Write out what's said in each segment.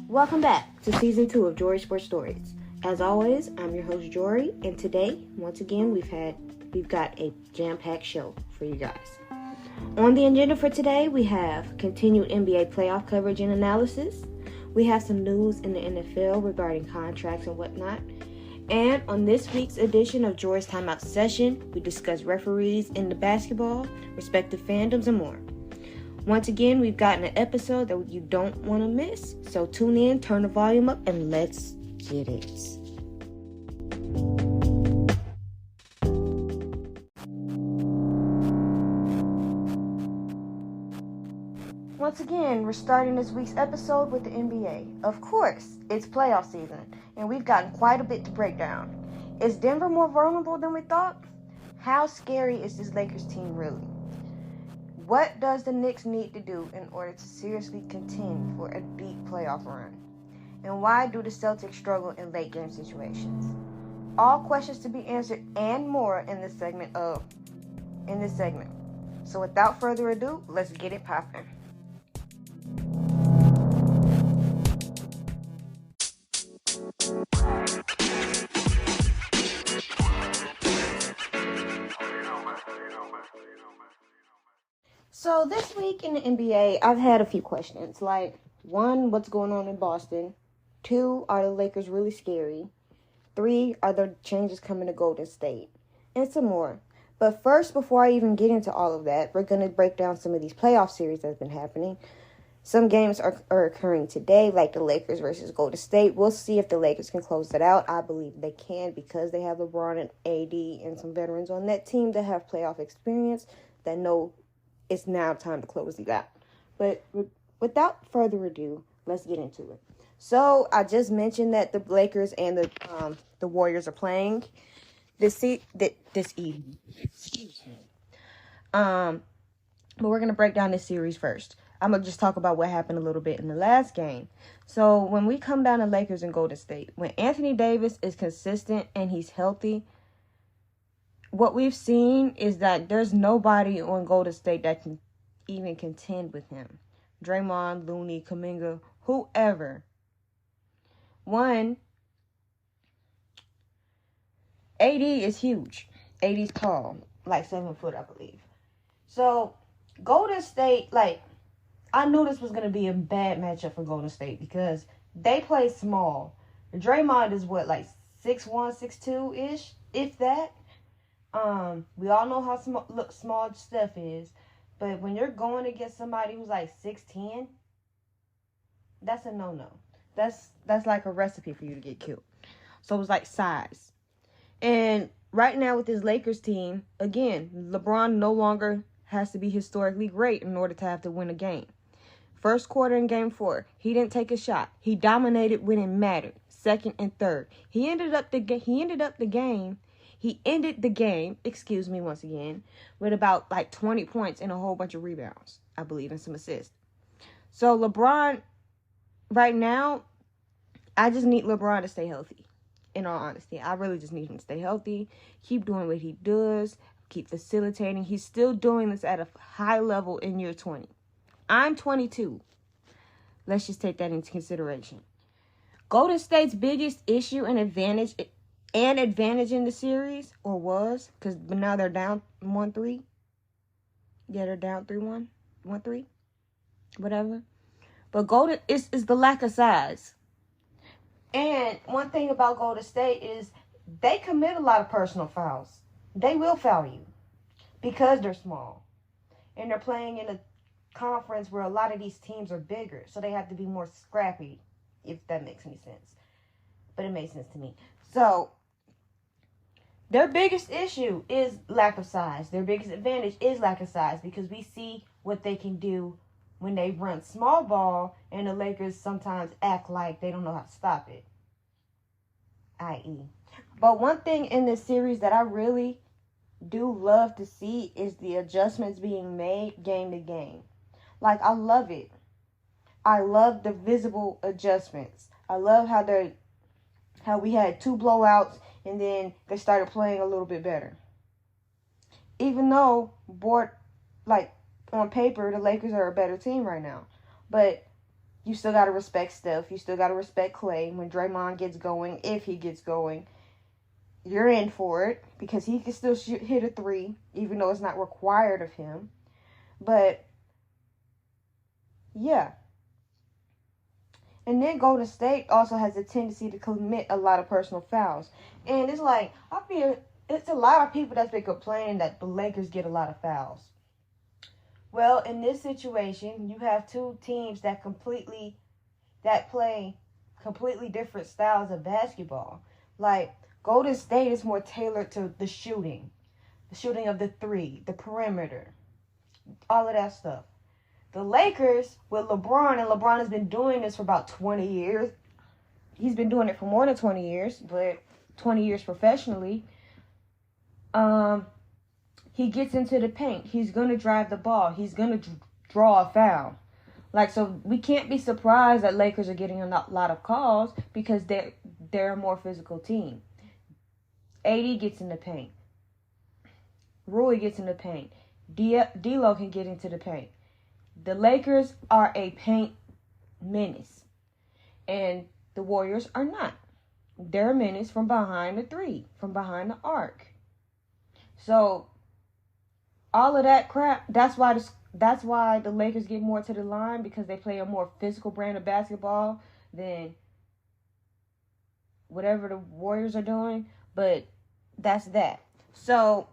Welcome back to Season 2 of Jori Sports Stories. As always, I'm your host Jori, and today, once again, we've got a jam-packed show for you guys. On the agenda for today, we have continued NBA playoff coverage and analysis. We have some news in the NFL regarding contracts and whatnot. And on this week's edition of Jori's Timeout session, we discuss referees in the basketball, respective fandoms, and more. Once again, we've gotten an episode that you don't want to miss. So tune in, turn the volume up, and let's get it. Once again, we're starting this week's episode with the NBA. Of course, it's playoff season, and we've gotten quite a bit to break down. Is Denver more vulnerable than we thought? How scary is this Lakers team really? What does the Knicks need to do in order to seriously contend for a deep playoff run? And why do the Celtics struggle in late game situations? All questions to be answered and more in this segment. So without further ado, let's get it poppin'. So this week in the NBA, I've had a few questions. Like, 1, what's going on in Boston? 2, are the Lakers really scary? 3, are there changes coming to Golden State? And some more. But first, before I even get into all of that, we're going to break down some of these playoff series that's been happening. Some games are occurring today, like the Lakers versus Golden State. We'll see if the Lakers can close that out. I believe they can because they have LeBron and AD and some veterans on that team that have playoff experience that know it's now time to close the gap. But without further ado, let's get into it. So I just mentioned that the Lakers and the Warriors are playing this evening. Excuse me. But we're gonna break down this series first. I'm gonna just talk about what happened a little bit in the last game. So when we come down to Lakers and Golden State, when Anthony Davis is consistent and he's healthy, what we've seen is that there's nobody on Golden State that can even contend with him. Draymond, Looney, Kuminga, whoever. 1, AD is huge. AD's tall, like 7 foot, I believe. So Golden State, I knew this was going to be a bad matchup for Golden State because they play small. Draymond is 6'1", 6'2"-ish, if that. We all know how small Steph is, but when you're going against somebody who's 6'10", that's a no-no. That's like a recipe for you to get killed. So it was size. And right now with this Lakers team, again, LeBron no longer has to be historically great in order to have to win a game. First quarter in game 4, he didn't take a shot. He dominated when it mattered. Second and third, He ended the game, once again, with about 20 points and a whole bunch of rebounds, I believe, and some assists. So LeBron, right now, I just need LeBron to stay healthy. In all honesty, I really just need him to stay healthy, keep doing what he does, keep facilitating. He's still doing this at a high level in year 20. I'm 22. Let's just take that into consideration. Golden State's biggest issue and advantage in the series, but now they're down 1-3. Yeah, they're down 3-1, 1-3, whatever. But Golden is the lack of size. And one thing about Golden State is they commit a lot of personal fouls. They will foul you because they're small. And they're playing in a conference where a lot of these teams are bigger, so they have to be more scrappy, if that makes any sense. But it makes sense to me. So their biggest issue is lack of size. Their biggest advantage is lack of size because we see what they can do when they run small ball and the Lakers sometimes act like they don't know how to stop it. I.e. But one thing in this series that I really do love to see is the adjustments being made game to game. I love it. I love the visible adjustments. I love how we had 2 blowouts and then they started playing a little bit better. Even though on paper the Lakers are a better team right now, but You still got to respect Steph. You still got to respect Clay. When Draymond gets going, if he gets going, you're in for it because he can still hit a three, even though it's not required of him. But, yeah. And then Golden State also has a tendency to commit a lot of personal fouls. And it's like, I feel it's a lot of people that's been complaining that the Lakers get a lot of fouls. Well, in this situation, you have two teams that play completely different styles of basketball. Like, Golden State is more tailored to the shooting of the three, the perimeter, all of that stuff. The Lakers with LeBron, and LeBron has been doing this for about 20 years. He's been doing it for more than 20 years, but 20 years professionally. He gets into the paint. He's going to drive the ball. He's going to draw a foul. Like, so we can't be surprised that Lakers are getting a lot of calls because they're a more physical team. AD gets in the paint. Rui gets in the paint. D'Lo can get into the paint. The Lakers are a paint menace. And the Warriors are not. They're a menace from behind the three, from behind the arc. So, all of that crap, that's why the Lakers get more to the line, because they play a more physical brand of basketball than whatever the Warriors are doing. But that's that. So,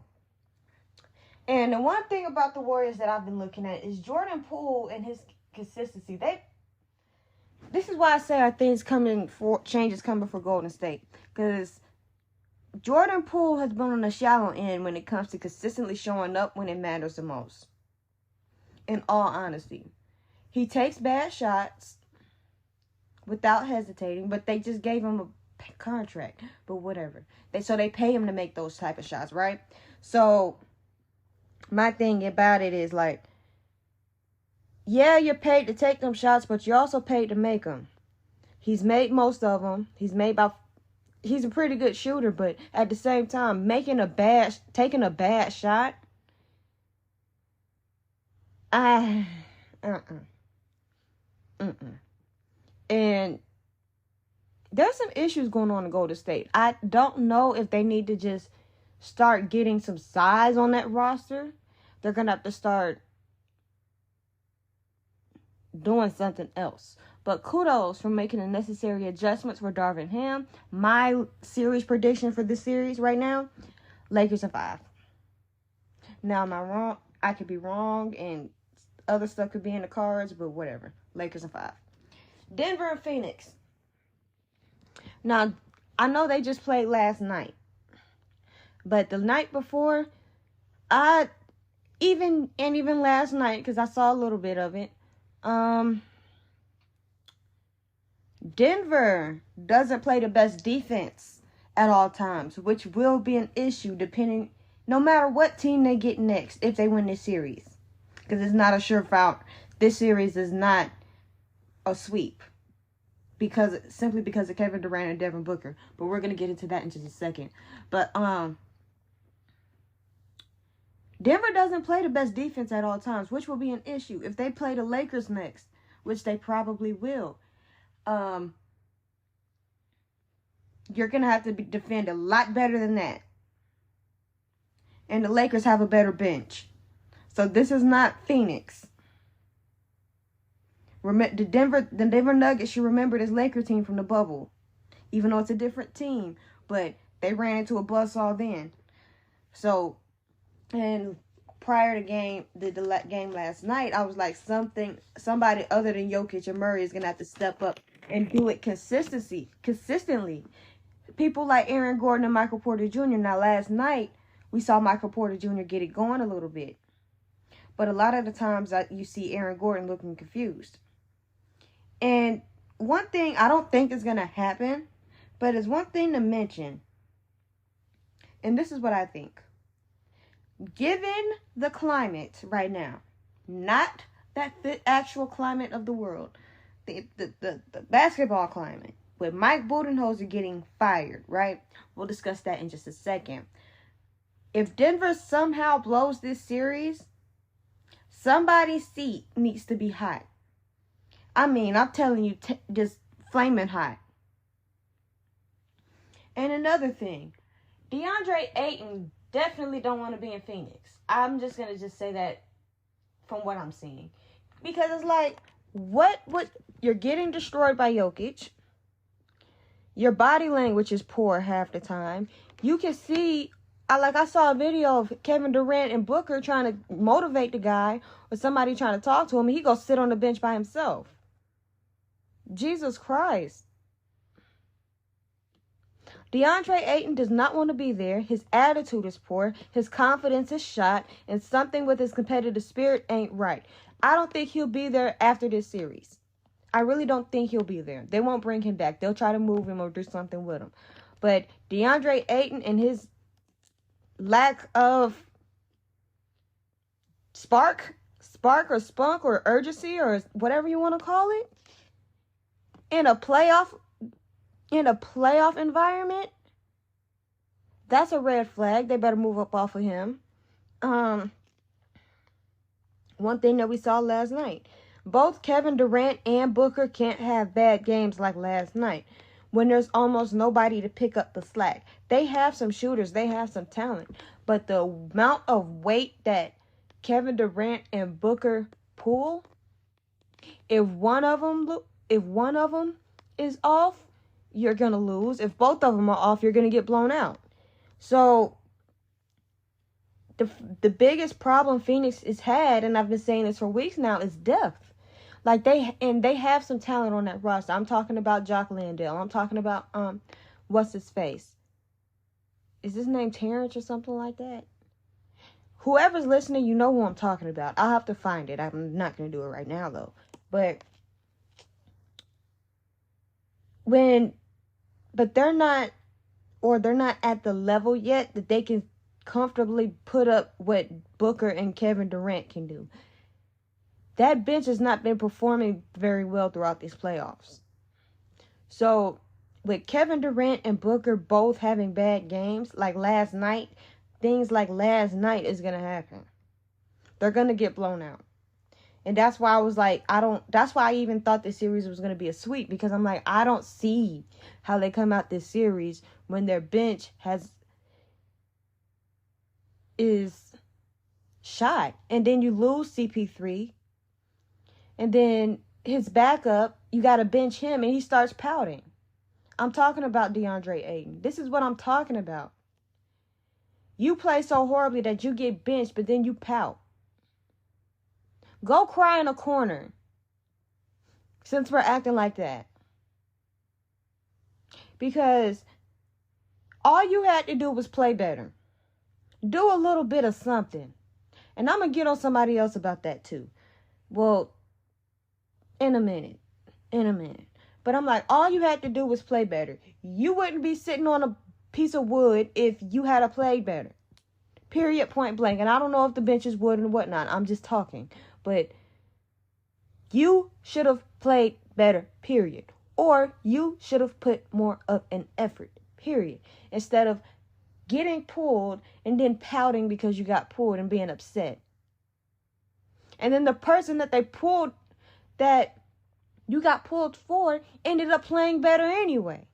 and the one thing about the Warriors that I've been looking at is Jordan Poole and his consistency. This is why I say changes coming for Golden State. Because Jordan Poole has been on the shallow end when it comes to consistently showing up when it matters the most. In all honesty. He takes bad shots without hesitating, but they just gave him a contract. But whatever. They pay him to make those type of shots, right? So, my thing about it is like, yeah, you're paid to take them shots, but you're also paid to make them. He's made most of them. He's a pretty good shooter, but at the same time, taking a bad shot, And there's some issues going on in Golden State. I don't know if they need to just start getting some size on that roster. They're going to have to start doing something else. But kudos for making the necessary adjustments for Darvin Ham. My series prediction for this series right now, Lakers in 5. Now, am I wrong? I could be wrong, and other stuff could be in the cards, but whatever. Lakers in 5. Denver and Phoenix. Now, I know they just played last night. But the night before, even last night, because I saw a little bit of it, Denver doesn't play the best defense at all times, which will be an issue no matter what team they get next if they win this series. Because it's not a surefire. This series is not a sweep. Simply because of Kevin Durant and Devin Booker. But we're going to get into that in just a second. But, Denver doesn't play the best defense at all times, which will be an issue. If they play the Lakers next, which they probably will, you're going to have to defend a lot better than that. And the Lakers have a better bench. So this is not Phoenix. The Denver Nuggets should remember this Laker team from the bubble. Even though it's a different team. But they ran into a buzzsaw then. So, and prior to the game last night, I was like, somebody other than Jokic and Murray is going to have to step up and do it consistently. People like Aaron Gordon and Michael Porter Jr. Now, last night, we saw Michael Porter Jr. get it going a little bit. But a lot of the times, you see Aaron Gordon looking confused. And one thing I don't think is going to happen, but it's one thing to mention. And this is what I think. Given the climate right now, not the actual climate of the world, the basketball climate, with Mike Budenholzer getting fired, right? We'll discuss that in just a second. If Denver somehow blows this series, somebody's seat needs to be hot. I mean, I'm telling you, just flaming hot. And another thing, DeAndre Ayton definitely don't want to be in Phoenix. I'm just going to just say that from what I'm seeing. Because it's like, what you're getting destroyed by Jokic. Your body language is poor half the time. You can see, I saw a video of Kevin Durant and Booker trying to motivate the guy or somebody trying to talk to him, and he goes sit on the bench by himself. Jesus Christ. DeAndre Ayton does not want to be there. His attitude is poor. His confidence is shot. And something with his competitive spirit ain't right. I don't think he'll be there after this series. I really don't think he'll be there. They won't bring him back. They'll try to move him or do something with him. But DeAndre Ayton and his lack of spark or spunk or urgency or whatever you want to call it, in a playoff environment, that's a red flag. They better move up off of him. One thing that we saw last night, both Kevin Durant and Booker can't have bad games like last night when there's almost nobody to pick up the slack. They have some shooters, they have some talent, but the amount of weight that Kevin Durant and Booker pull, if one of them is off, you're going to lose. If both of them are off, you're going to get blown out. So the biggest problem Phoenix has had, and I've been saying this for weeks now, is depth. Like they have some talent on that roster. I'm talking about Jock Landale. I'm talking about what's his face? Is his name Terrence or something like that? Whoever's listening, you know who I'm talking about. I'll have to find it. I'm not going to do it right now though. But they're not at the level yet that they can comfortably put up what Booker and Kevin Durant can do. That bench has not been performing very well throughout these playoffs. So with Kevin Durant and Booker both having bad games, like last night, things like last night is going to happen. They're going to get blown out. And that's why I was like, that's why I even thought this series was going to be a sweep, because I'm like, I don't see how they come out this series when their bench is shot. And then you lose CP3. And then his backup, you got to bench him and he starts pouting. I'm talking about DeAndre Ayton. This is what I'm talking about. You play so horribly that you get benched, but then you pout. Go cry in a corner since we're acting like that. Because all you had to do was play better. Do a little bit of something. And I'm going to get on somebody else about that too. Well, in a minute. But I'm like, all you had to do was play better. You wouldn't be sitting on a piece of wood if you had played better. Period, point blank. And I don't know if the bench is wood and whatnot. I'm just talking. But you should have played better, period. Or you should have put more of an effort, period. Instead of getting pulled and then pouting because you got pulled and being upset. And then the person that they pulled, that you got pulled for, ended up playing better anyway.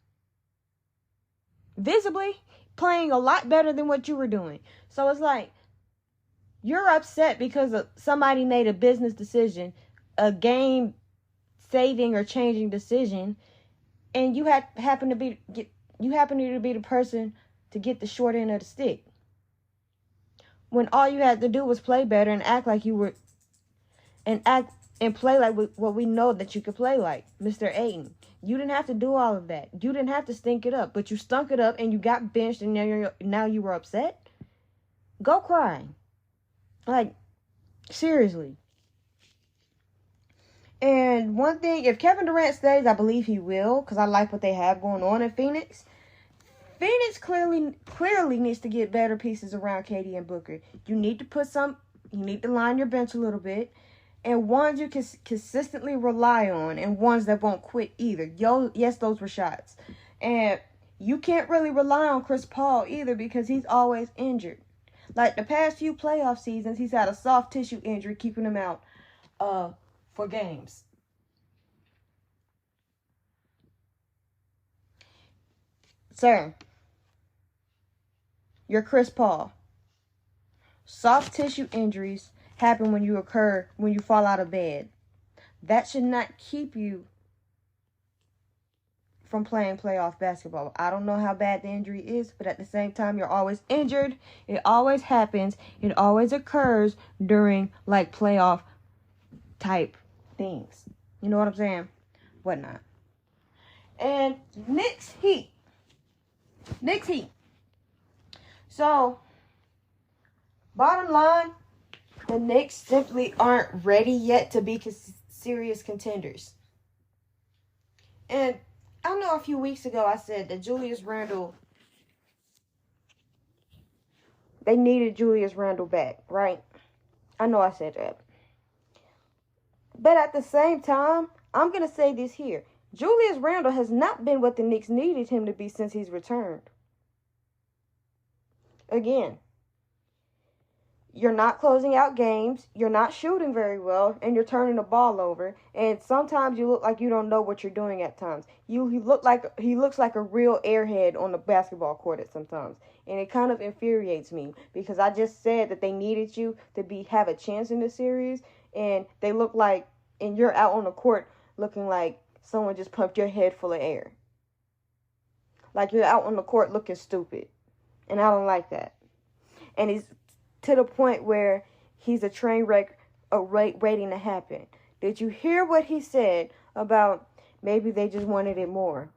Visibly playing a lot better than what you were doing. So it's like, you're upset because somebody made a business decision, a game saving or changing decision, and you happen to be the person to get the short end of the stick. When all you had to do was play better and act like you were, and play like what we know that you could play like, Mr. Ayton. You didn't have to do all of that. You didn't have to stink it up, but you stunk it up and you got benched and now you were upset. Go cry. Like, seriously. And one thing, if Kevin Durant stays, I believe he will, because I like what they have going on in Phoenix. Phoenix clearly needs to get better pieces around KD and Booker. You need to line your bench a little bit. And ones you can consistently rely on, and ones that won't quit either. Yes, those were shots. And you can't really rely on Chris Paul either, because he's always injured. Like the past few playoff seasons, he's had a soft tissue injury keeping him out for games. Sir, you're Chris Paul. Soft tissue injuries happen when you fall out of bed. That should not keep you from playing playoff basketball. I don't know how bad the injury is, but at the same time, you're always injured. It always happens. It always occurs during like playoff type things. You know what I'm saying? Whatnot. And Knicks Heat. So, bottom line, the Knicks simply aren't ready yet to be serious contenders. And I know a few weeks ago I said that they needed Julius Randle back, right? I know I said that. But at the same time, I'm going to say this here. Julius Randle has not been what the Knicks needed him to be since he's returned. Again, you're not closing out games, you're not shooting very well, and you're turning the ball over. And sometimes you look like you don't know what you're doing at times. He looks like a real airhead on the basketball court at sometimes. And it kind of infuriates me because I just said that they needed you to have a chance in the series, and they look like, and you're out on the court looking like someone just pumped your head full of air. Like you're out on the court looking stupid. And I don't like that. And he's to the point where he's a train wreck waiting to happen. Did you hear what he said about maybe they just wanted it more?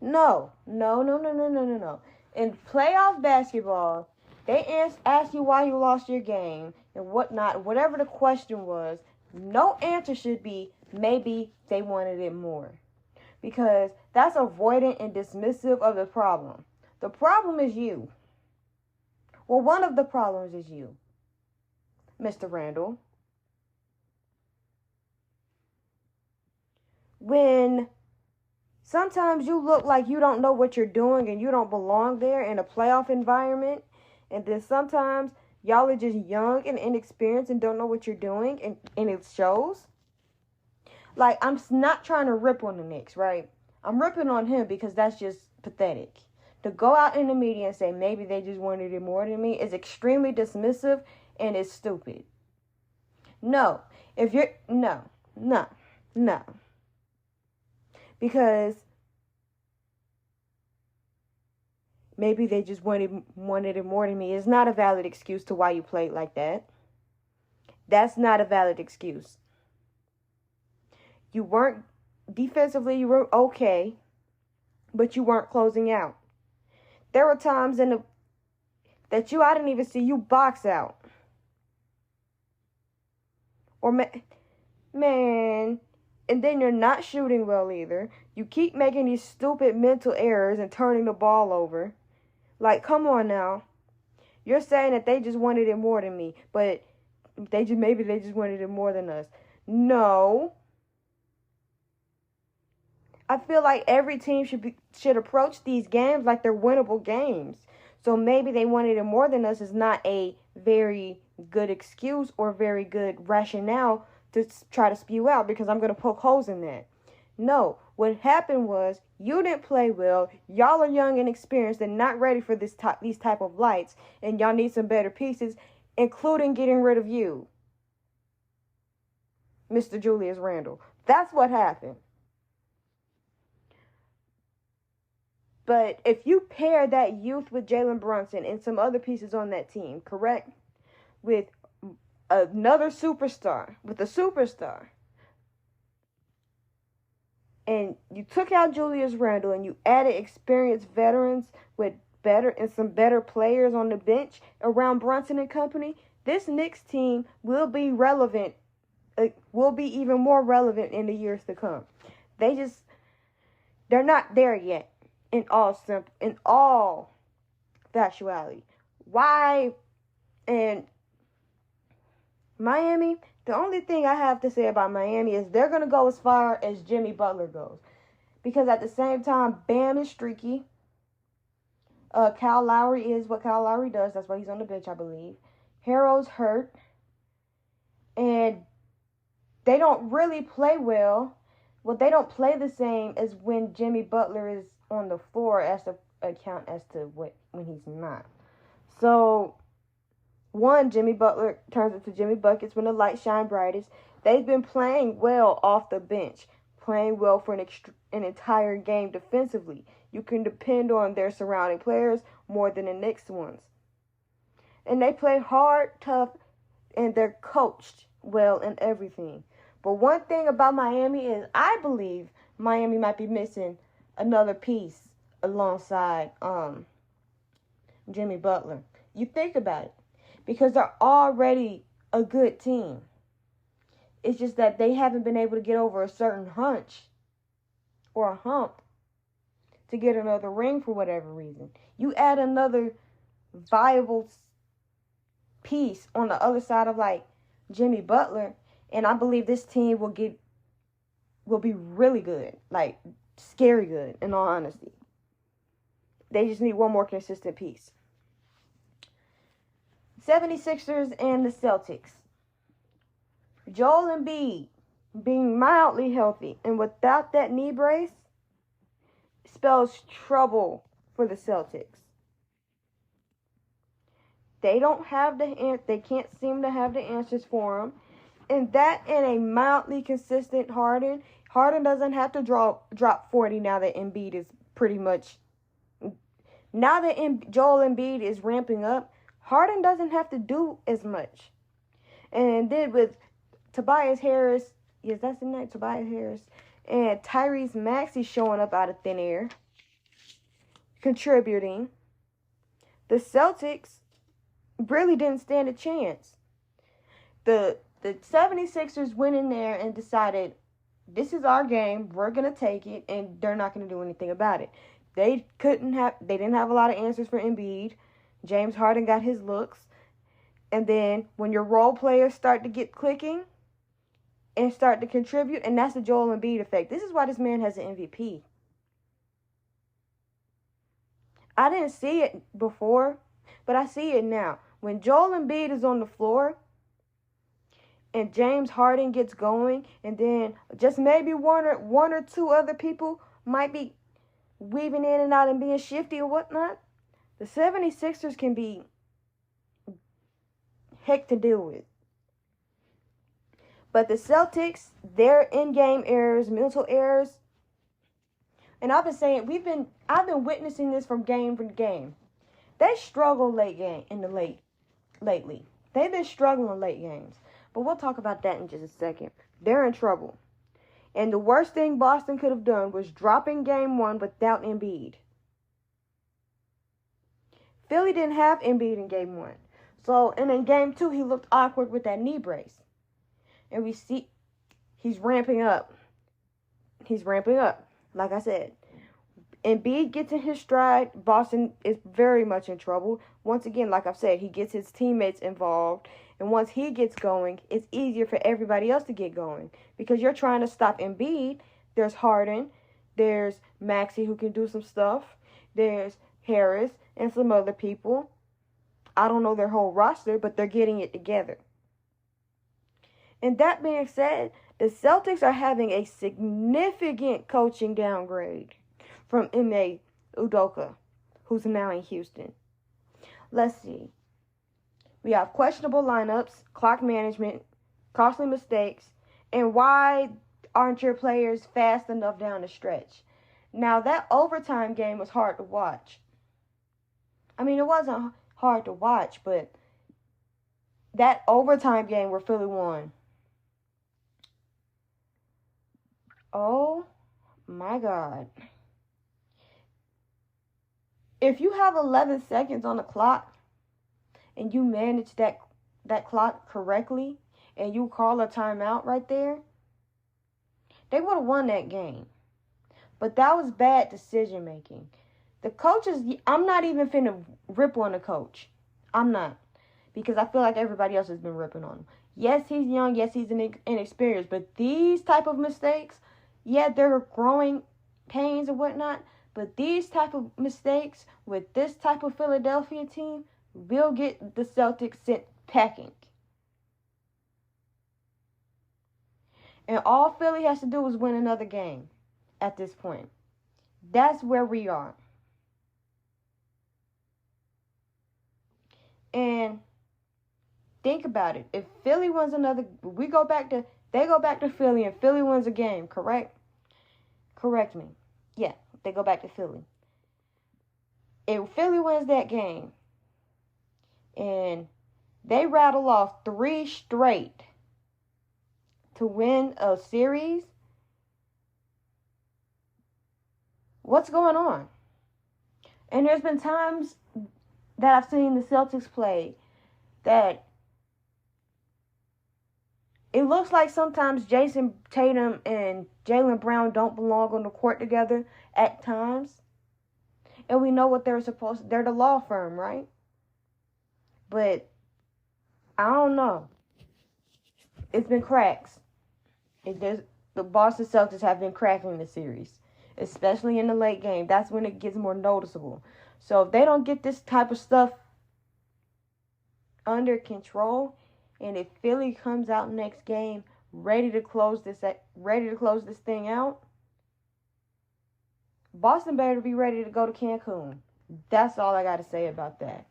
No. In playoff basketball, they ask you why you lost your game and whatnot. Whatever the question was, no answer should be maybe they wanted it more. Because that's avoidant and dismissive of the problem. The problem is you. Well, one of the problems is you, Mr. Randle. When sometimes you look like you don't know what you're doing and you don't belong there in a playoff environment, and then sometimes y'all are just young and inexperienced and don't know what you're doing, and it shows. Like, I'm not trying to rip on the Knicks, right? I'm ripping on him because that's just pathetic. To go out in the media and say maybe they just wanted it more than me is extremely dismissive and it's stupid. No. No. Because maybe they just wanted it more than me is not a valid excuse to why you played like that. That's not a valid excuse. You weren't defensively, you were okay, but you weren't closing out. There were times I didn't even see you box out. Or man, and then you're not shooting well either. You keep making these stupid mental errors and turning the ball over. Like, come on now. You're saying that they just wanted it more than me, but maybe they just wanted it more than us. No. I feel like every team should approach these games like they're winnable games. So maybe they wanted it more than us is not a very good excuse or very good rationale to try to spew out, because I'm going to poke holes in that. No, what happened was you didn't play well. Y'all are young and experienced and not ready for these type of lights, and y'all need some better pieces, including getting rid of you, Mr. Julius Randle. That's what happened. But if you pair that youth with Jalen Brunson and some other pieces on that team, correct, with another superstar, and you took out Julius Randle and you added experienced veterans with some better players on the bench around Brunson and company, this Knicks team will be relevant, will be even more relevant in the years to come. They're not there yet. In all factuality. Why? And Miami, the only thing I have to say about Miami is they're going to go as far as Jimmy Butler goes. Because at the same time, Bam is streaky. Kyle Lowry is what Kyle Lowry does. That's why he's on the bench, I believe. Harrell's hurt. And they don't really play well. Well, they don't play the same as when Jimmy Butler is on the floor as to account as to when he's not. So, one, Jimmy Butler turns into Jimmy Buckets when the lights shine brightest. They've been playing well off the bench, playing well for an entire game defensively. You can depend on their surrounding players more than the Knicks ones. And they play hard, tough, and they're coached well in everything. But one thing about Miami is I believe Miami might be missing another piece alongside Jimmy Butler. You think about it. Because they're already a good team. It's just that they haven't been able to get over a certain hunch or a hump to get another ring for whatever reason. You add another viable piece on the other side of like Jimmy Butler, and I believe this team will be really good, like scary good in all honesty. They just need one more consistent piece. 76ers and the Celtics. Joel Embiid being mildly healthy and without that knee brace spells trouble for the Celtics. They can't seem to have the answers for him. And that in a mildly consistent Harden doesn't have to drop 40 now that Embiid is pretty much. Now that Joel Embiid is ramping up, Harden doesn't have to do as much. And then with Tobias Harris, yes, that's the name, Tobias Harris, and Tyrese Maxey showing up out of thin air, contributing, the Celtics really didn't stand a chance. The 76ers went in there and decided, this is our game, we're going to take it, and they're not going to do anything about it. They didn't have a lot of answers for Embiid. James Harden got his looks. And then when your role players start to get clicking and start to contribute, and that's the Joel Embiid effect. This is why this man has an MVP. I didn't see it before, but I see it now. When Joel Embiid is on the floor and James Harden gets going, and then just maybe one or two other people might be weaving in and out and being shifty or whatnot, the 76ers can be heck to deal with. But the Celtics, their in-game errors, mental errors, and I've been witnessing this from game to game. They struggle lately. They've been struggling late games. But we'll talk about that in just a second. They're in trouble. And the worst thing Boston could have done was dropping game one without Embiid. Philly didn't have Embiid in game one. So, and in game two, he looked awkward with that knee brace. And we see he's ramping up. Like I said. Embiid gets in his stride. Boston is very much in trouble. Once again, like I've said, he gets his teammates involved. And once he gets going, it's easier for everybody else to get going. Because you're trying to stop Embiid. There's Harden. There's Maxey who can do some stuff. There's Harris and some other people. I don't know their whole roster, but they're getting it together. And that being said, the Celtics are having a significant coaching downgrade from Ime Udoka, who's now in Houston. Let's see. We have questionable lineups, clock management, costly mistakes, and why aren't your players fast enough down the stretch? Now, that overtime game was hard to watch. I mean, it wasn't hard to watch, but that overtime game where Philly won. Oh, my God. If you have 11 seconds on the clock and you manage that clock correctly and you call a timeout right there, they would have won that game. But that was bad decision making. The coaches, I'm not even finna rip on the coach. I'm not. Because I feel like everybody else has been ripping on him. Yes, he's young. Yes, he's inexperienced. But these type of mistakes, yeah, they're growing pains and whatnot. But these type of mistakes with this type of Philadelphia team will get the Celtics sent packing. And all Philly has to do is win another game at this point. That's where we are. And think about it. If Philly wins another, they go back to Philly and Philly wins a game, correct? Correct me. Yeah, they go back to Philly. If Philly wins that game and they rattle off 3 straight to win a series, what's going on? And there's been times that I've seen the Celtics play that it looks like sometimes Jason Tatum and Jaylen Brown don't belong on the court together at times. And we know what they're the law firm, right? But I don't know. It's been cracks. The Boston Celtics have been cracking the series, especially in the late game. That's when it gets more noticeable. So if they don't get this type of stuff under control, and if Philly comes out next game ready to close this thing out, Boston better be ready to go to Cancun. That's all I got to say about that.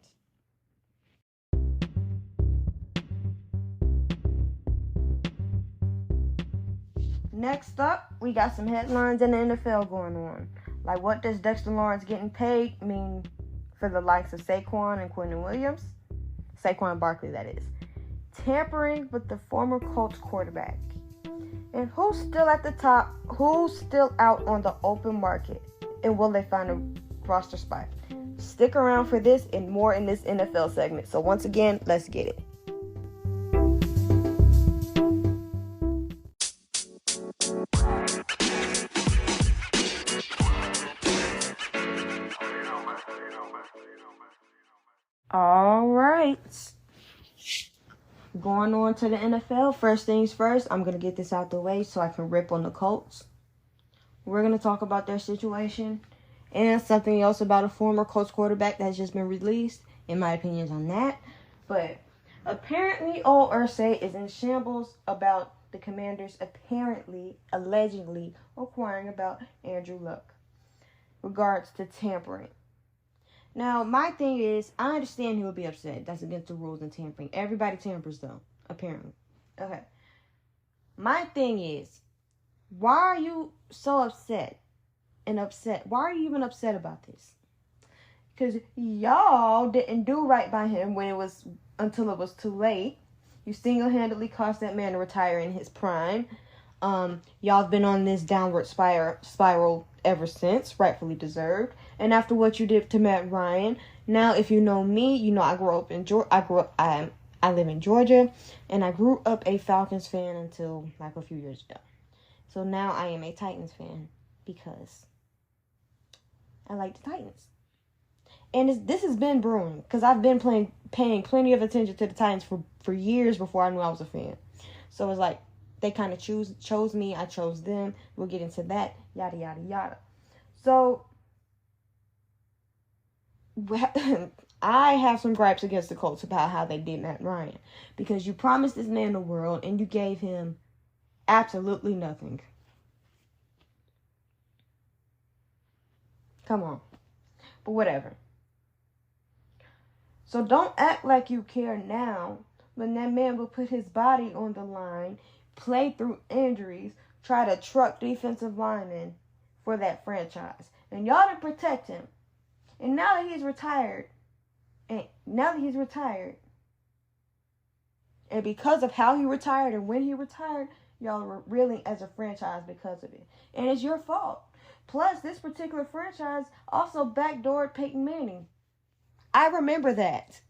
Next up, we got some headlines in the NFL going on. Like, what does Dexter Lawrence getting paid mean for the likes of Saquon and Quentin Williams? Saquon Barkley, that is. Tampering with the former Colts quarterback. And who's still at the top? Who's still out on the open market? And will they find a roster spot? Stick around for this and more in this NFL segment. So once again, let's get it. All right. Going on to the NFL. First things first, I'm going to get this out the way so I can rip on the Colts. We're going to talk about their situation and something else about a former Colts quarterback that has just been released, in my opinions on that. But apparently, Old Ursay is in shambles about the Commanders allegedly acquiring about Andrew Luck regards to tampering. Now, my thing is, I understand he would be upset. That's against the rules in tampering. Everybody tampers, though, apparently. Okay. My thing is, why are you so upset? Why are you even upset about this? Because y'all didn't do right by him until it was too late. You single-handedly caused that man to retire in his prime. Y'all have been on this downward spiral ever since, rightfully deserved. And after what you did to Matt Ryan, now if you know me, you know I live in Georgia, and I grew up a Falcons fan until like a few years ago. So now I am a Titans fan because I like the Titans. And this has been brewing because I've been paying plenty of attention to the Titans for years before I knew I was a fan. So it's like they kind of chose me. I chose them. We'll get into that. Yada, yada, yada. So I have some gripes against the Colts about how they did Matt Ryan. Because you promised this man the world and you gave him absolutely nothing. Come on. But whatever. So don't act like you care now when that man will put his body on the line, play through injuries, try to truck defensive linemen for that franchise. And y'all didn't protect him. And now that he's retired, and because of how he retired and when he retired, y'all were reeling as a franchise because of it. And it's your fault. Plus, this particular franchise also backdoored Peyton Manning. I remember that.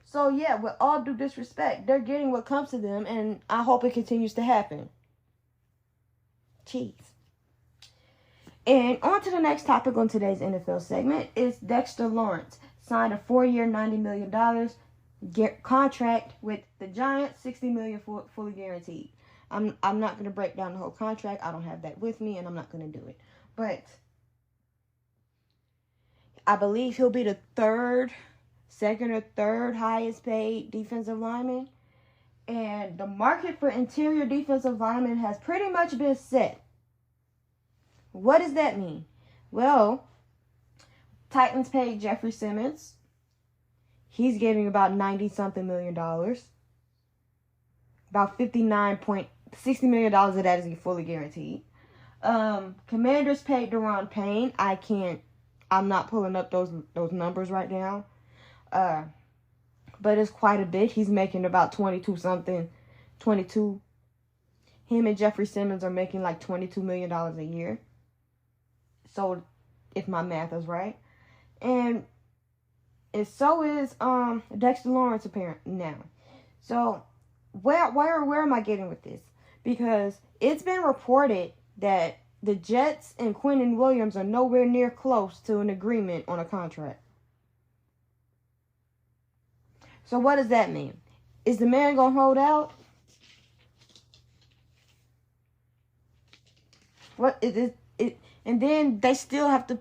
So, yeah, with all due disrespect, they're getting what comes to them, and I hope it continues to happen. Jeez. And on to the next topic on today's NFL segment is Dexter Lawrence. Signed a 4-year, $90 million contract with the Giants, $60 million fully guaranteed. I'm not going to break down the whole contract. I don't have that with me, and I'm not going to do it. But I believe he'll be the second or third highest paid defensive lineman. And the market for interior defensive linemen has pretty much been set. What does that mean? Well, Titans paid Jeffrey Simmons. He's getting about $90-something million. About $60 million of that is fully guaranteed. Commanders paid Daron Payne. I'm not pulling up those numbers right now. But it's quite a bit. He's making about 22. Him and Jeffrey Simmons are making like $22 million a year. So, if my math is right. And so is Dexter Lawrence apparently now. So, where am I getting with this? Because it's been reported that the Jets and Quinnen Williams are nowhere near close to an agreement on a contract. So what does that mean? Is the man going to hold out? What is it? And then they still have to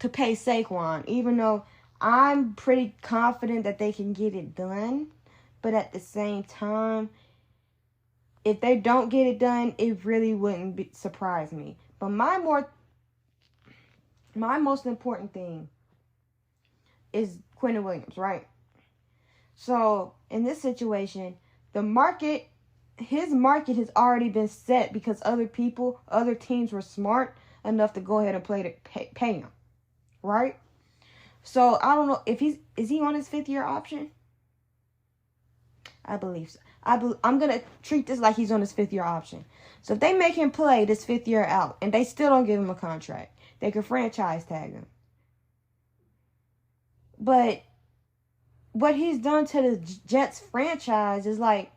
pay Saquon, even though I'm pretty confident that they can get it done. But at the same time, if they don't get it done, it really wouldn't surprise me. But my most important thing is Quinnen Williams, right? So, in this situation, his market has already been set because other teams were smart enough to go ahead and pay him, right? So, I don't know if is he on his 5th-year option? I believe so. I'm going to treat this like he's on his 5th-year option. So, if they make him play this 5th year out and they still don't give him a contract, they could franchise tag him. But what he's done to the Jets franchise is like,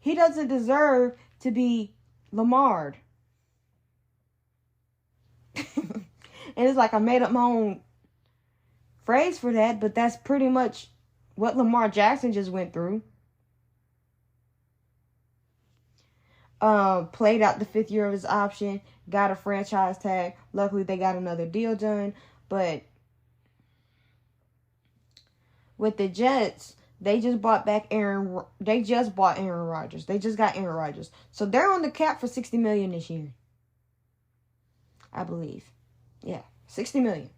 he doesn't deserve to be Lamar'd. And it's like I made up my own phrase for that, but that's pretty much what Lamar Jackson just went through. Played out the 5th year of his option, got a franchise tag. Luckily, they got another deal done, but with the Jets, they just bought Aaron Rodgers. They just got Aaron Rodgers. So they're on the cap for $60 million this year. I believe. Yeah, $60 million.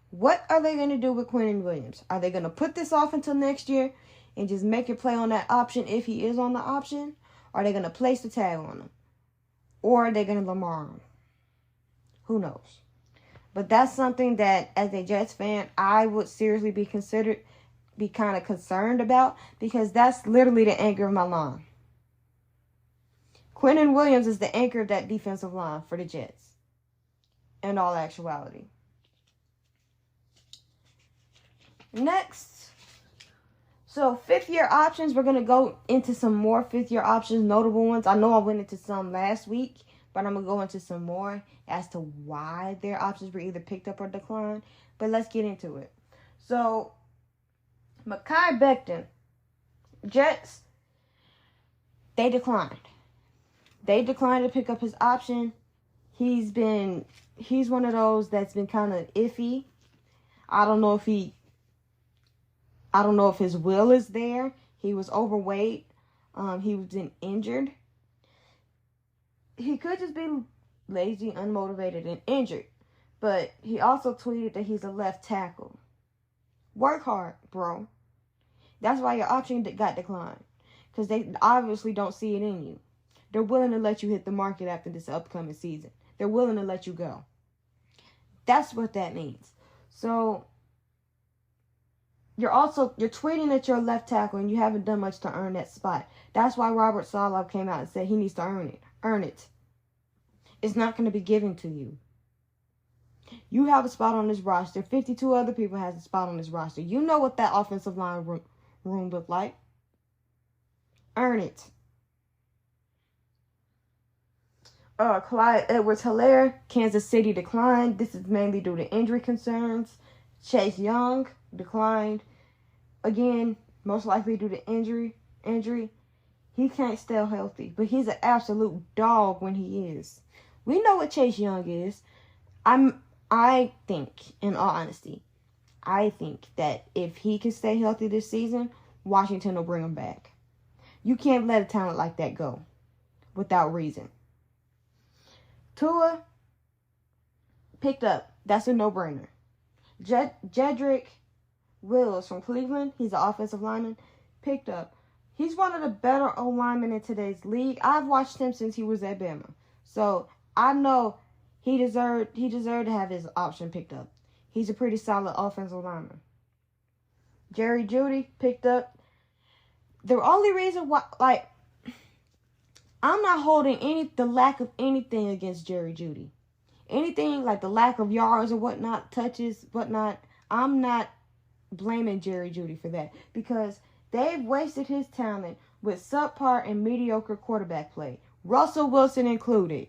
What are they going to do with Quinnen Williams? Are they going to put this off until next year and just make it play on that option if he is on the option? Or are they going to place the tag on him? Or are they going to Lamar him? Who knows? But that's something that, as a Jets fan, I would seriously be kind of concerned about, because that's literally the anchor of my line. Quinnen Williams is the anchor of that defensive line for the Jets, in all actuality. Next, so 5th-year options. We're going to go into some more 5th-year options, notable ones. I know I went into some last week, but I'm going to go into some more as to why their options were either picked up or declined. But let's get into it. So, Mekhi Becton, Jets, they declined. They declined to pick up his option. He's one of those that's been kind of iffy. I don't know if his will is there. He was overweight. He was injured. He could just be lazy, unmotivated, and injured. But he also tweeted that he's a left tackle. Work hard, bro. That's why your option got declined. Because they obviously don't see it in you. They're willing to let you hit the market after this upcoming season. They're willing to let you go. That's what that means. So, you're tweeting that you're a left tackle and you haven't done much to earn that spot. That's why Robert Saleh came out and said he needs to earn it. It's not going to be given to you. You have a spot on this roster. 52 other people has a spot on this roster. You know what that offensive line room looked like. Earn it. Clyde Edwards-Helaire, Kansas City declined. This is mainly due to injury concerns. Chase Young declined. Again, most likely due to injury. He can't stay healthy, but he's an absolute dog when he is. We know what Chase Young is. I think, in all honesty, that if he can stay healthy this season, Washington will bring him back. You can't let a talent like that go without reason. Tua picked up. That's a no-brainer. Jedrick Wills from Cleveland, he's an offensive lineman, picked up. He's one of the better O-linemen in today's league. I've watched him since he was at Bama. So I know he deserved to have his option picked up. He's a pretty solid offensive lineman. Jerry Jeudy picked up. The only reason why, I'm not holding the lack of anything against Jerry Jeudy. Anything like the lack of yards or whatnot, touches, whatnot, I'm not blaming Jerry Jeudy for that, because they've wasted his talent with subpar and mediocre quarterback play, Russell Wilson included.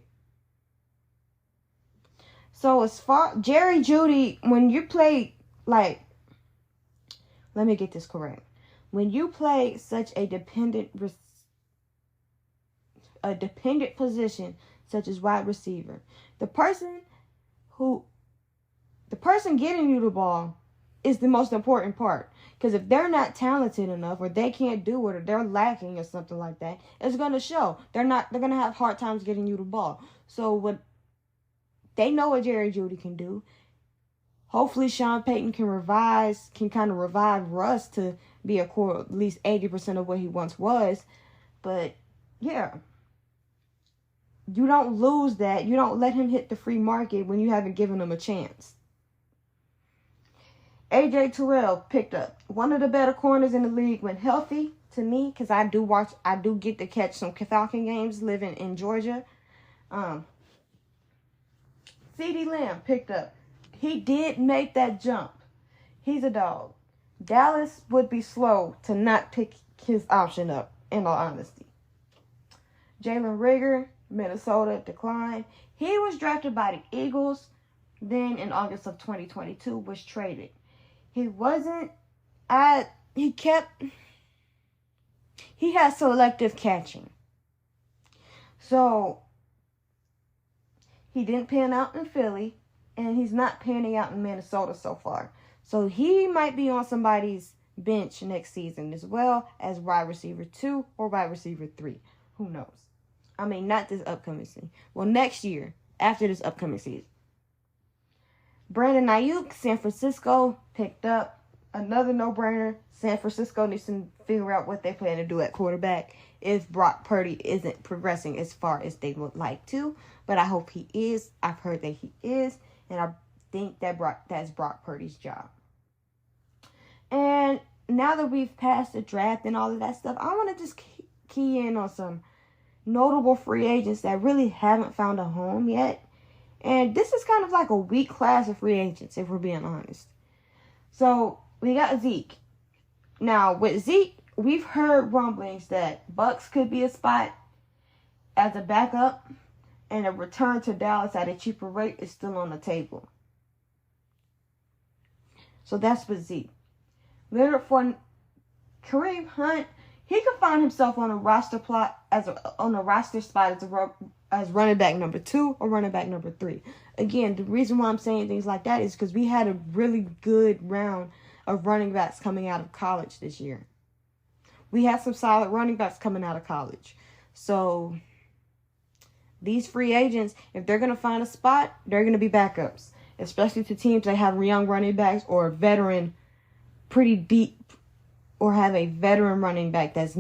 So as far Jerry Jeudy, when you play let me get this correct. When you play such a dependent position such as wide receiver, the person getting you the ball is the most important part. Because if they're not talented enough, or they can't do it, or they're lacking or something like that, it's going to show. They're going to have hard times getting you the ball. So they know what Jerry Jeudy can do. Hopefully Sean Payton can kind of revive Russ to be at least 80% of what he once was. But yeah, you don't lose that. You don't let him hit the free market when you haven't given him a chance. AJ Terrell picked up. One of the better corners in the league when healthy, to me, because I do get to catch some Falcon games living in Georgia. CeeDee Lamb picked up. He did make that jump. He's a dog. Dallas would be slow to not pick his option up, in all honesty. Jalen Reagor, Minnesota, declined. He was drafted by the Eagles. Then in August of 2022 was traded. He had selective catching. So he didn't pan out in Philly, and he's not panning out in Minnesota so far. So he might be on somebody's bench next season as well as wide receiver 2 or wide receiver 3. Who knows? I mean, not this upcoming season. Well, next year, after this upcoming season. Brandon Ayuk, San Francisco, picked up. Another no-brainer. San Francisco needs to figure out what they plan to do at quarterback if Brock Purdy isn't progressing as far as they would like to. But I hope he is. I've heard that he is. And I think that's Brock Purdy's job. And now that we've passed the draft and all of that stuff, I want to just key in on some notable free agents that really haven't found a home yet. And this is kind of like a weak class of free agents, if we're being honest. So, we got Zeke. Now, with Zeke, we've heard rumblings that Bucks could be a spot as a backup, and a return to Dallas at a cheaper rate is still on the table. So that's with Zeke. Leonard for Kareem Hunt, he could find himself on a roster spot as running back number 2 or running back number 3. Again, the reason why I'm saying things like that is because we had a really good round of running backs coming out of college this year. We had some solid running backs coming out of college. So these free agents, if they're going to find a spot, they're going to be backups, especially to teams that have young running backs or a veteran pretty deep, or have a veteran running back that's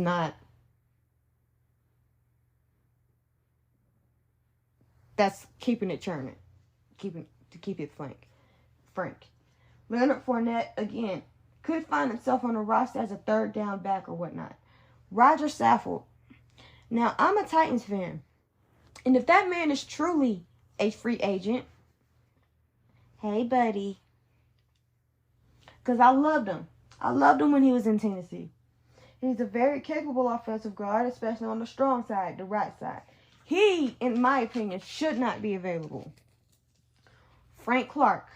keeping it churning, keep it frank. Leonard Fournette, again, could find himself on a roster as a third down back or whatnot. Roger Saffold. Now, I'm a Titans fan, and if that man is truly a free agent, hey, buddy, because I loved him. I loved him when he was in Tennessee. He's a very capable offensive guard, especially on the strong side, the right side. He, in my opinion, should not be available. Frank Clark.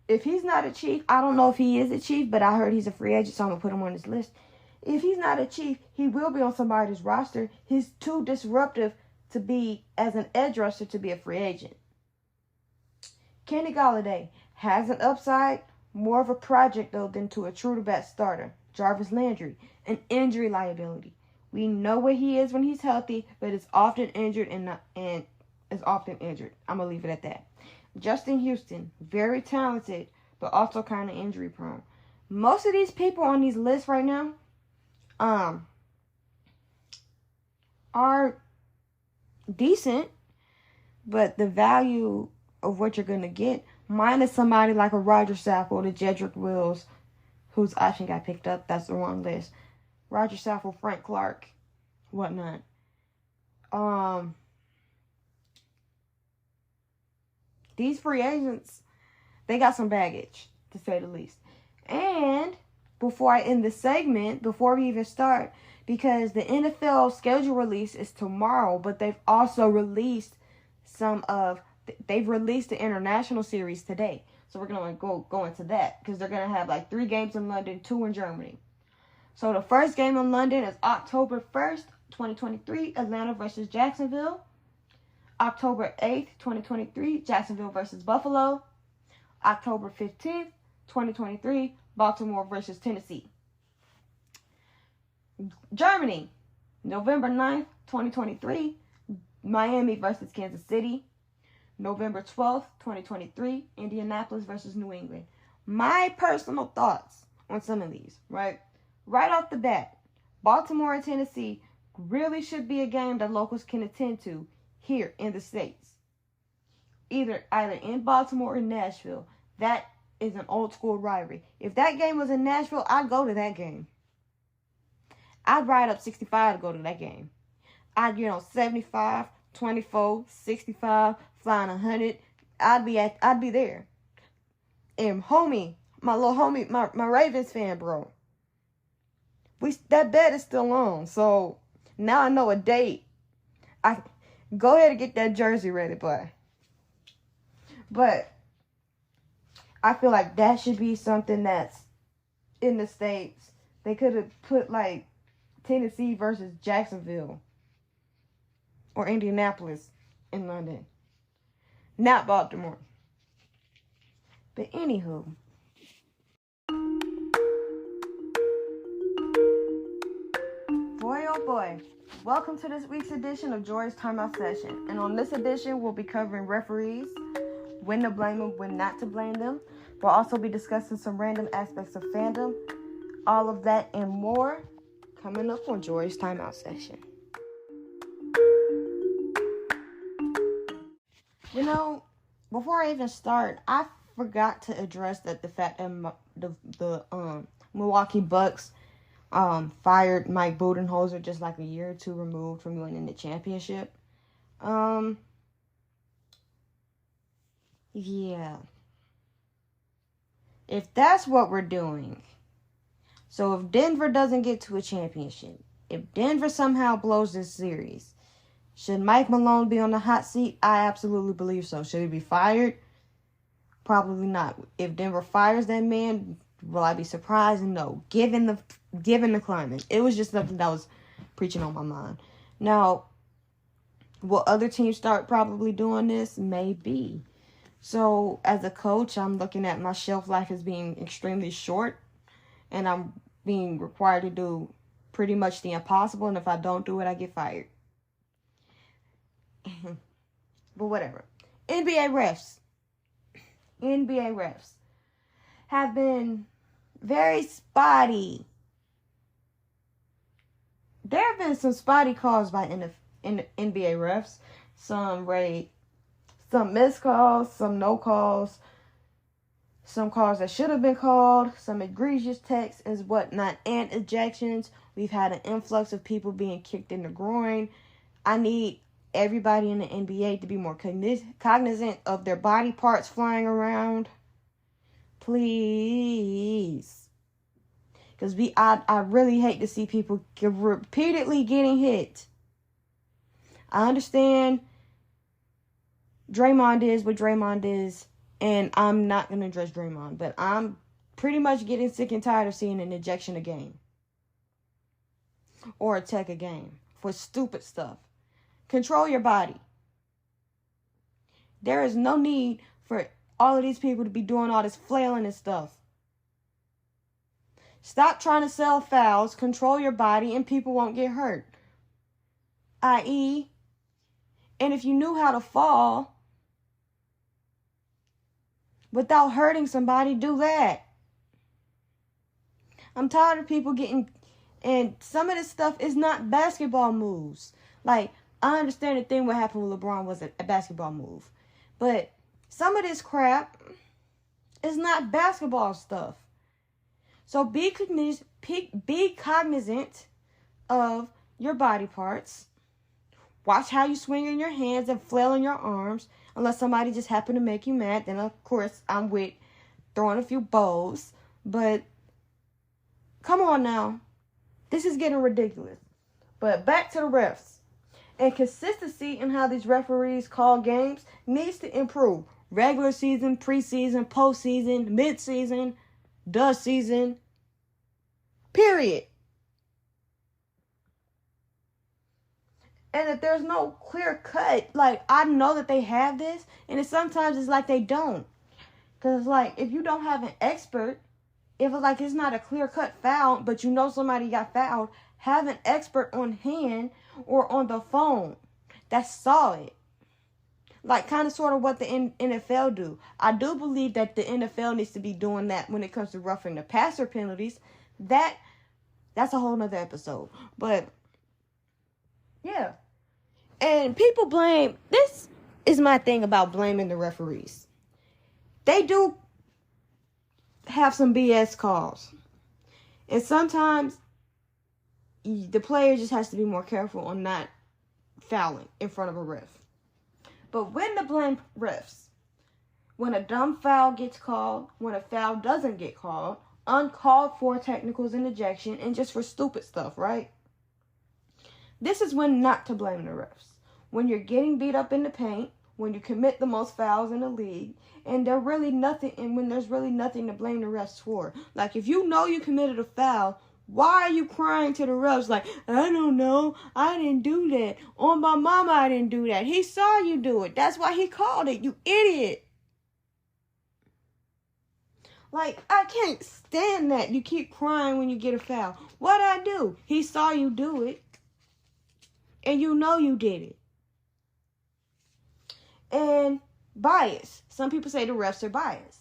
If he's not a Chief, I don't know if he is a Chief, but I heard he's a free agent, so I'm going to put him on this list. If he's not a Chief, he will be on somebody's roster. He's too disruptive to be, as an edge rusher, to be a free agent. Kenny Golladay has an upside, more of a project, though, than to a true-to-bat starter. Jarvis Landry, an injury liability. We know what he is when he's healthy, but is often injured and is often injured. I'm gonna leave it at that. Justin Houston, very talented, but also kind of injury prone. Most of these people on these lists right now, are decent, but the value of what you're gonna get, minus somebody like a Roger Saffold, a Jedrick Wills, whose option got picked up. That's the wrong list. Roger Saffold, Frank Clark, whatnot. These free agents, they got some baggage, to say the least. And before I end the segment, before we even start, because the NFL schedule release is tomorrow, but they've also released they've released the international series today. So we're going to go into that, because they're going to have like 3 games in London, 2 in Germany. So the first game in London is October 1st, 2023, Atlanta versus Jacksonville. October 8th, 2023, Jacksonville versus Buffalo. October 15th, 2023, Baltimore versus Tennessee. Germany, November 9th, 2023, Miami versus Kansas City. November 12th, 2023, Indianapolis versus New England. My personal thoughts on some of these, right? Right off the bat, Baltimore and Tennessee really should be a game that locals can attend to here in the States. Either in Baltimore or Nashville. That is an old school rivalry. If that game was in Nashville, I'd go to that game. I'd ride up 65 to go to that game. I'd 75, 24, 65, flying 100. I'd be there. And homie, my little homie, my Ravens fan, bro. That bet is still on. So now I know a date. I go ahead and get that jersey ready, boy. But I feel like that should be something that's in the States. They could have put like Tennessee versus Jacksonville or Indianapolis in London, not Baltimore. But anywho, boy oh boy, welcome to this week's edition of Jori's Timeout Session. And on this edition, we'll be covering referees, when to blame them, when not to blame them. We'll also be discussing some random aspects of fandom. All of that and more coming up on Jori's Timeout Session. Before I even start, I forgot to address the fact that the Milwaukee Bucks fired Mike Budenholzer just like a year or two removed from winning the championship. Yeah. If that's what we're doing, so if Denver doesn't get to a championship, if Denver somehow blows this series, should Mike Malone be on the hot seat? I absolutely believe so. Should he be fired? Probably not. If Denver fires that man, will I be surprised? No. Given the climate. It was just something that was preaching on my mind. Now, will other teams start probably doing this? Maybe. So, as a coach, I'm looking at my shelf life as being extremely short. And I'm being required to do pretty much the impossible. And if I don't do it, I get fired. But whatever. NBA refs have been very spotty. There have been some spotty calls by NBA refs. Some missed calls, some no calls, some calls that should have been called, some egregious texts and whatnot, and ejections. We've had an influx of people being kicked in the groin. I need everybody in the NBA to be more cognizant of their body parts flying around. Please. Because I really hate to see people repeatedly getting hit. I understand Draymond is what Draymond is, and I'm not going to address Draymond, but I'm pretty much getting sick and tired of seeing an ejection a game. Or a tech a game for stupid stuff. Control your body. There is no need for all of these people to be doing all this flailing and stuff. Stop trying to sell fouls, control your body, and people won't get hurt. I.e., and if you knew how to fall without hurting somebody, do that. I'm tired of people getting, and some of this stuff is not basketball moves. Like, I understand the thing what happened with LeBron was a basketball move. But some of this crap is not basketball stuff. So be cognizant of your body parts. Watch how you swing in your hands and flail in your arms. Unless somebody just happened to make you mad. Then, of course, I'm with throwing a few bows. But come on now. This is getting ridiculous. But back to the refs. And consistency in how these referees call games needs to improve. Regular season, preseason, postseason, midseason, the season. Period. And if there's no clear cut, like, I know that they have this, and sometimes it's like they don't. Because, like, if you don't have an expert, if it's not a clear cut foul, but you know somebody got fouled, have an expert on hand or on the phone that saw it. Like, kind of sort of what the NFL do. I do believe that the NFL needs to be doing that when it comes to roughing the passer penalties. That's a whole nother episode. But, yeah. And people blame, this is my thing about blaming the referees. They do have some BS calls. And sometimes the player just has to be more careful on not fouling in front of a ref. But when to blame refs? When a dumb foul gets called, when a foul doesn't get called, uncalled for technicals and ejection, and just for stupid stuff, right? This is when not to blame the refs. When you're getting beat up in the paint, when you commit the most fouls in the league, and when there's really nothing to blame the refs for. Like, if you know you committed a foul, why are you crying to the refs like, I don't know, I didn't do that. On my mama, I didn't do that. He saw you do it. That's why he called it, you idiot. Like, I can't stand that. You keep crying when you get a foul. What'd I do? He saw you do it. And you know you did it. And bias. Some people say the refs are biased.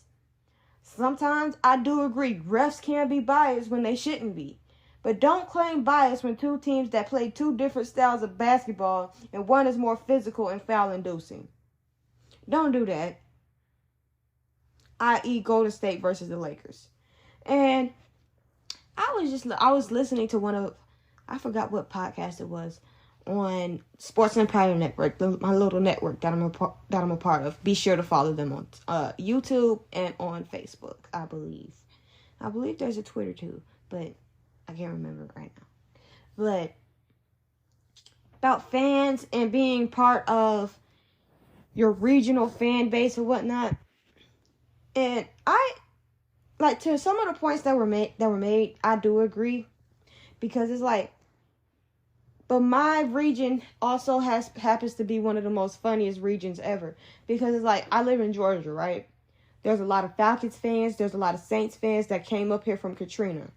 Sometimes I do agree. Refs can be biased when they shouldn't be. But don't claim bias when two teams that play two different styles of basketball and one is more physical and foul-inducing. Don't do that. I.e. Golden State versus the Lakers. And I was listening to I forgot what podcast it was, on Sports Empire Network, my little network that I'm a part of. Be sure to follow them on YouTube and on Facebook, I believe. I believe there's a Twitter too, but I can't remember right now. But about fans and being part of your regional fan base or whatnot. And I, like, to some of the points that were made, I do agree. Because it's like, but my region also happens to be one of the most funniest regions ever. Because it's like, I live in Georgia, right? There's a lot of Falcons fans. There's a lot of Saints fans that came up here from Katrina.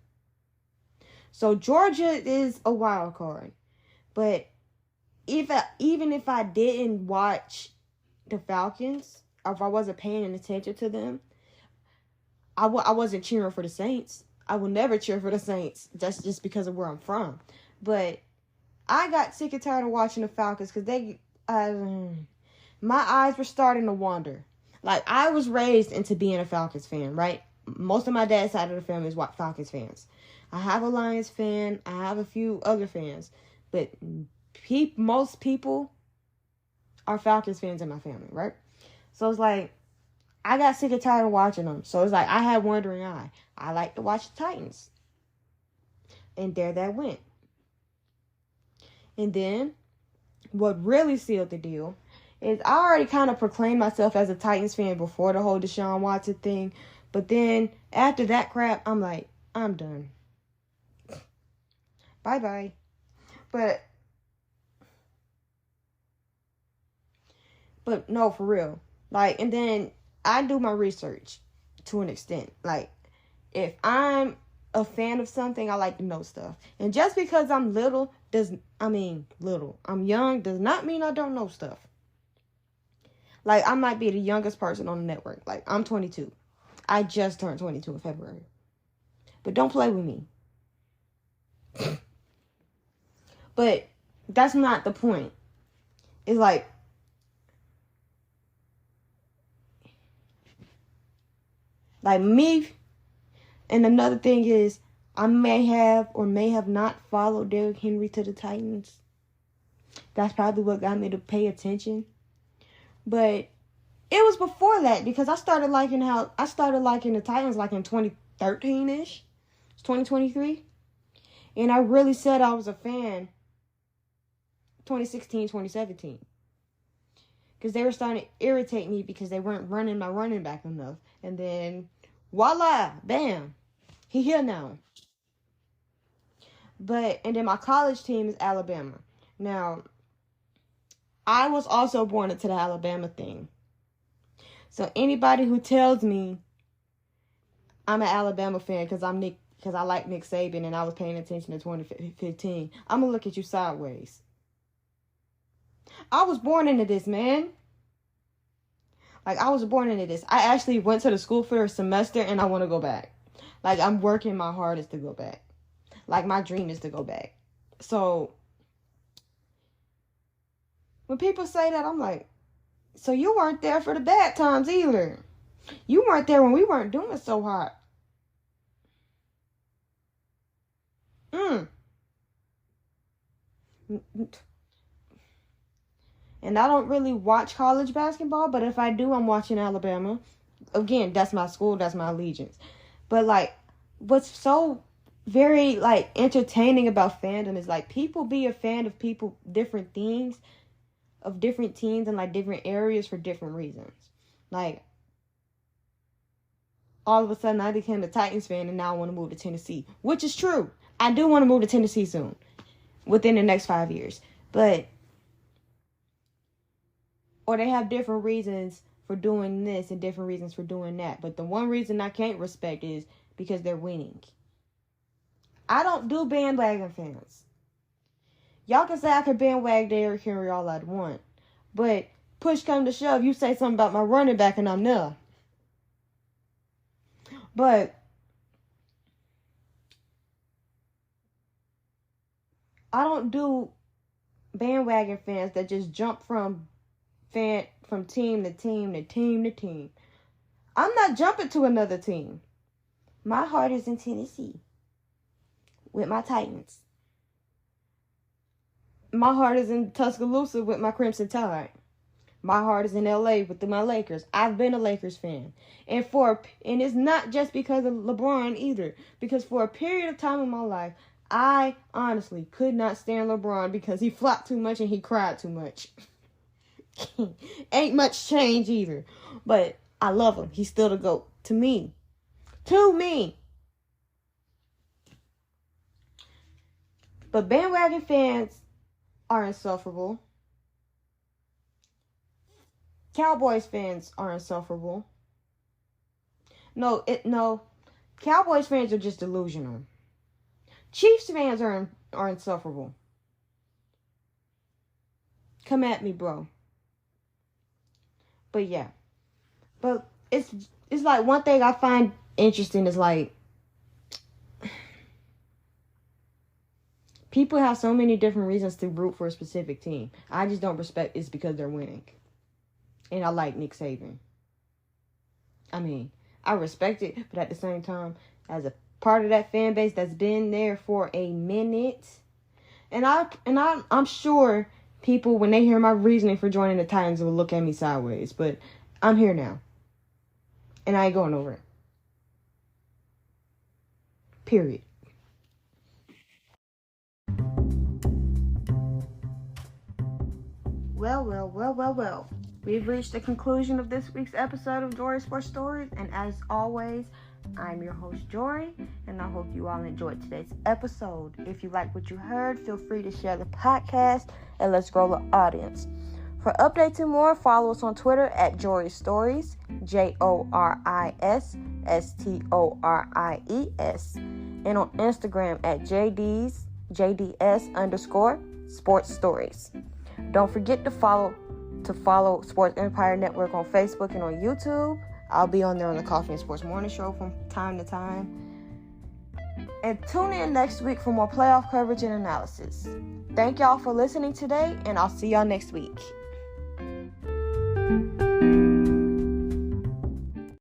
So Georgia is a wild card. But even if I didn't watch the Falcons, or if I wasn't paying attention to them, I wasn't cheering for the Saints. I will never cheer for the Saints. That's just because of where I'm from. But I got sick and tired of watching the Falcons because my eyes were starting to wander. Like, I was raised into being a Falcons fan, right? Most of my dad's side of the family is Falcons fans. I have a Lions fan. I have a few other fans. But most people are Falcons fans in my family, right? So it's like, I got sick and tired of watching them. So it's like, I had wandering eye. I like to watch the Titans. And there that went. And then, what really sealed the deal is I already kind of proclaimed myself as a Titans fan before the whole Deshaun Watson thing. But then, after that crap, I'm like, I'm done. Bye-bye. But no, for real. Like, and then I do my research to an extent. Like, if I'm a fan of something, I like to know stuff. And just because I'm I'm young, does not mean I don't know stuff. Like, I might be the youngest person on the network. Like, I'm 22. I just turned 22 in February. But don't play with me. But that's not the point. It's like, me. And another thing is, I may have or may have not followed Derrick Henry to the Titans. That's probably what got me to pay attention. But it was before that, because I started liking the Titans like in 2013-ish. It's 2023. And I really said I was a fan 2016, 2017. Because they were starting to irritate me because they weren't running my running back enough. And then, voila, bam, he here now. And then my college team is Alabama. Now, I was also born into the Alabama thing. So anybody who tells me I'm an Alabama fan because I like Nick Saban and I was paying attention in 2015, I'm going to look at you sideways. I was born into this, man. Like, I was born into this. I actually went to the school for a semester and I want to go back. Like, I'm working my hardest to go back. Like, my dream is to go back. So, when people say that, I'm like, so you weren't there for the bad times either. You weren't there when we weren't doing so hot. And I don't really watch college basketball, but if I do, I'm watching Alabama. Again, that's my school, that's my allegiance. But, like, what's so very, like, entertaining about fandom is, like, people be a fan of different things, of different teams and, like, different areas for different reasons. Like, all of a sudden I became a Titans fan and now I want to move to Tennessee, which is true. I do want to move to Tennessee soon, within the next 5 years. Or they have different reasons for doing this and different reasons for doing that. But the one reason I can't respect is because they're winning. I don't do bandwagon fans. Y'all can say I could bandwagon Derrick Henry all I'd want. But push come to shove, you say something about my running back and I'm there. But I don't do bandwagon fans that just jump from team to team to team to team. I'm not jumping to another team. My heart is in Tennessee with my Titans. My heart is in Tuscaloosa with my Crimson Tide. My heart is in LA with my Lakers. I've been a Lakers fan. And it's not just because of LeBron either. Because for a period of time in my life, I honestly could not stand LeBron because he flopped too much and he cried too much. Ain't much change either. But I love him. He's still the GOAT. To me. But bandwagon fans are insufferable. Cowboys fans are insufferable. No. Cowboys fans are just delusional. Chiefs fans are insufferable. Come at me, bro. But yeah. But it's like one thing I find interesting is like people have so many different reasons to root for a specific team. I just don't respect it's because they're winning. And I like Nick Saban. I mean, I respect it, but at the same time, as a part of that fan base that's been there for a minute, and I'm sure people, when they hear my reasoning for joining the Titans, will look at me sideways. But I'm here now, and I ain't going nowhere. Period. Well. We've reached the conclusion of this week's episode of Jori Sports Stories, and as always, I'm your host, Jori, and I hope you all enjoyed today's episode. If you like what you heard, feel free to share the podcast, and let's grow the audience. For updates and more, follow us on Twitter at Jori Stories, JorisStories. and on Instagram at JDS_sports stories. Don't forget to follow Sports Empire Network on Facebook and on YouTube. I'll be on there on the Coffee and Sports Morning Show from time to time. And tune in next week for more playoff coverage and analysis. Thank y'all for listening today, and I'll see y'all next week.